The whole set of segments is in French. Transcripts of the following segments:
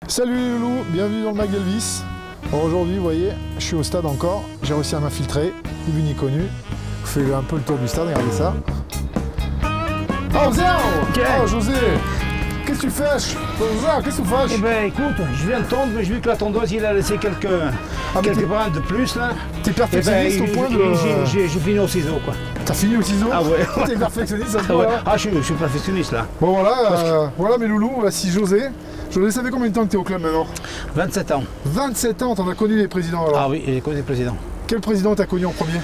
Salut les loulous, bienvenue dans le Mag d'Elvis. Aujourd'hui, vous voyez, je suis au stade encore, j'ai réussi à m'infiltrer, ni vu ni connu. Je fais un peu le tour du stade, regardez ça. Oh Zéro! Oh José! Qu'est-ce que tu fais? Qu'est-ce que tu fais? Eh ben écoute, je viens de tondre, mais j'ai vu que la tondeuse il a laissé quelques brins de plus là. T'es perfectionniste au point de... J'ai fini au ciseau quoi. T'as fini au ciseau? Ah ouais. T'es perfectionniste, ça se Ah, voit, ouais. hein. Ah je suis perfectionniste là. Bon voilà, voilà mes loulous, voici José. José, ça fait combien de temps que t'es au club maintenant? 27 ans. 27 ans, t'en as connu les présidents alors? Ah oui, j'ai connu les présidents. Quel président t'as connu en premier?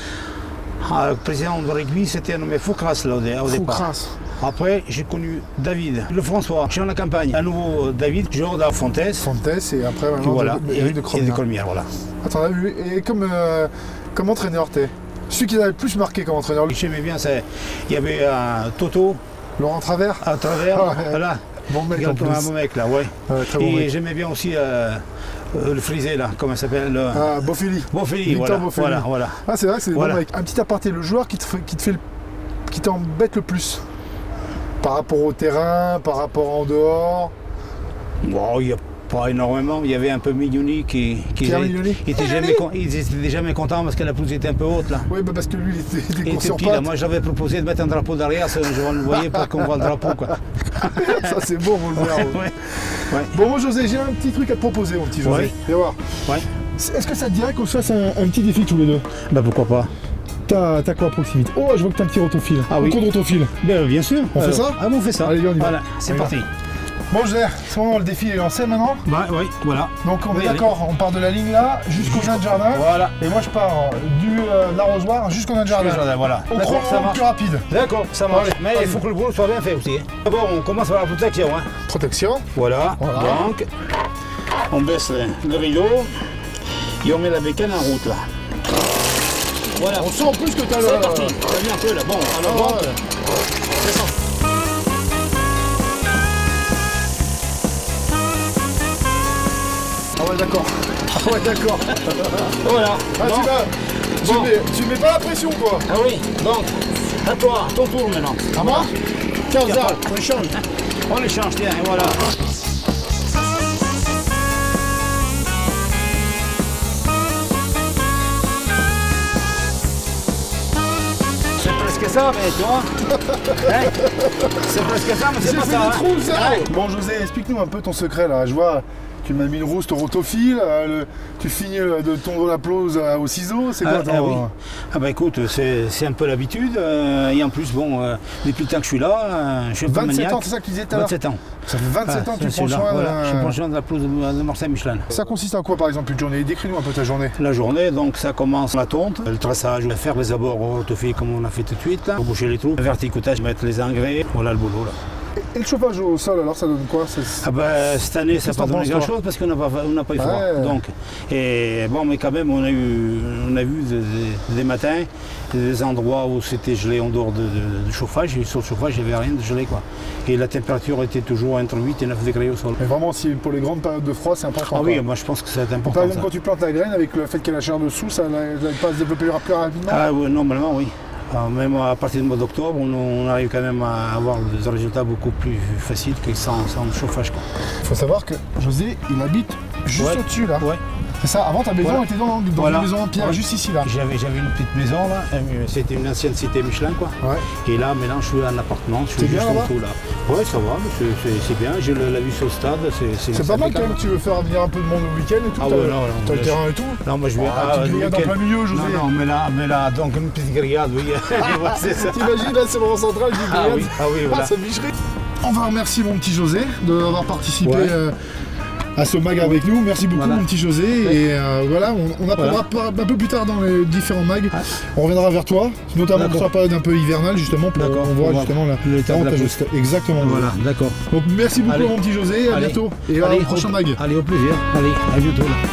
Ah, le président de rugby c'était nommé Foucras là au départ. Foucras. Après j'ai connu David, le François, je suis en la campagne. À nouveau David, Georges Fontes. Fontes et après maintenant voilà, Éric de Colmière, voilà. Attends, on a vu, et comme entraîneur t'es? Celui qui t'avait le plus marqué comme entraîneur? J'aimais bien, il y avait Toto. Laurent Travers? À travers, Ah, ouais. voilà. Bon mec en plus. Un bon mec là, ouais. Très bon et mec. j'aimais bien aussi le frisé là, comment ça s'appelle Ah, Boffelli. Boffelli, voilà. Voilà. Ah c'est vrai que c'est des voilà. bons mecs. Un petit aparté, le joueur qui t'embête le plus par rapport au terrain, par rapport en dehors? Bon, il n'y a pas énormément. Il y avait un peu Mignoni qui était jamais content parce que la pelouse était un peu haute là. Oui, bah parce que lui il était Il était petit, là. Moi j'avais proposé de mettre un drapeau derrière, je le voyais pour qu'on voit le drapeau quoi. Ça c'est bon, vous le verrez. Ouais. Bon moi José, j'ai un petit truc à te proposer mon petit José. Ouais. Viens voir. Ouais. Est-ce que ça te dirait qu'on se fasse un petit défi tous les deux? Bah pourquoi pas. T'as quoi à proximité? Oh, je vois que t'as un petit rotophile. Ah oui. Un coup de rotophile. Bien sûr. On fait ça? Ah bon, on fait ça. Allez, on y va. Voilà, c'est parti. Bon José, c'est bon, le défi est lancé maintenant. Bah oui, voilà. Donc on est d'accord, on part de la ligne là jusqu'au nain de jardin. Voilà. Et moi je pars de l'arrosoir jusqu'au nain de jardin. Voilà. Au chrono le plus rapide. D'accord, ça marche. Allez, Mais il faut que le boulot soit bien fait aussi. D'abord, on commence par la protection. Hein. Protection. Voilà. Donc, on baisse le rideau et on met la bécane en route là. Voilà. On sent en plus que t'as le... C'est parti. T'as vu un peu là. Bon, en avant. Descends. Ah ouais d'accord. Ah ouais d'accord. Voilà. Ah, bon. tu mets pas la pression quoi. Ah oui. Donc, à toi, ton tour maintenant. À moi? 15 ans. On échange. On échange, tiens, et voilà. C'est presque ça, mais tu vois. Hein, c'est presque ça, mais c'est pas J'ai ça. fait des Hein. trous, ça. Ouais. Bon José, explique-nous un peu ton secret là. Je vois, tu m'as mis une rose au rotophile, tu finis de tondre la pelouse au ciseau, c'est quoi Oui. Ah bah écoute, c'est un peu l'habitude. Et en plus, bon, depuis le temps que je suis là, je suis un peu 27 maniaque. ans, c'est ça que tu disais tout à l'heure? 27 ans. Ça fait 27 ans que tu je prends suis là, soin voilà, je prends de... soin de la pelouse de Marseille Michelin. Ça consiste en quoi par exemple une journée? Décris-nous un peu ta journée. La journée, donc ça commence la tonte, le traçage, faire les abords au rotophile comme on a fait tout de suite, là, pour boucher les trous, le verticoutage, mettre les engrais, voilà le boulot là. Et le chauffage au sol alors ça donne quoi? Ah bah, cette année ça n'a pas donné grand chose parce qu'on n'a pas eu froid. Ouais. Donc, et bon mais quand même on a vu des matins, des endroits où c'était gelé en dehors de chauffage, et sur le chauffage il n'y avait rien de gelé quoi. Et la température était toujours entre 8 et 9 degrés au sol. Mais vraiment si pour les grandes périodes de froid c'est important. Ah oui, quoi. moi je pense que c'est important. Par exemple ça. quand tu plantes la graine avec le fait qu'il y a la chaleur dessous, ça n'arrive pas à se développer plus rapidement? Ah oui, normalement oui. Alors, même à partir du mois d'octobre, on arrive quand même à avoir des résultats beaucoup plus faciles que sans chauffage. Il faut savoir que José, il habite juste au-dessus là. Ouais. C'est ça, avant ta maison était dans Voilà. une maison en pierre, juste ici là. J'avais une petite maison là, c'était une ancienne cité Michelin quoi. Ouais. Et là maintenant je suis en appartement, je suis bien juste en là-bas? dessous là. Ouais ça va, c'est bien, j'ai la vue sur le stade, C'est pas mal quand même, tu veux faire venir un peu de monde le week-end et tout. Ah ouais, non, t'as le là, terrain et tout. Non moi je vais tu grillades en plein milieu, José. Non, mais là, donc une petite grillade, oui. Ouais, c'est ça. T'imagines là c'est le rond central du Ah grillade. oui, voilà. Ça bicherait. On va remercier mon petit José d'avoir participé à ce mag avec nous. Merci beaucoup mon petit José. Et voilà, on apprendra un peu plus tard dans les différents mags. On reviendra vers toi, notamment pour la période un peu hivernale justement, pour on voit justement l'état de la piste. Exactement. Voilà, d'accord. Donc merci beaucoup mon petit José, à bientôt. Et au prochain mag. Allez, au plaisir. Allez, à bientôt là.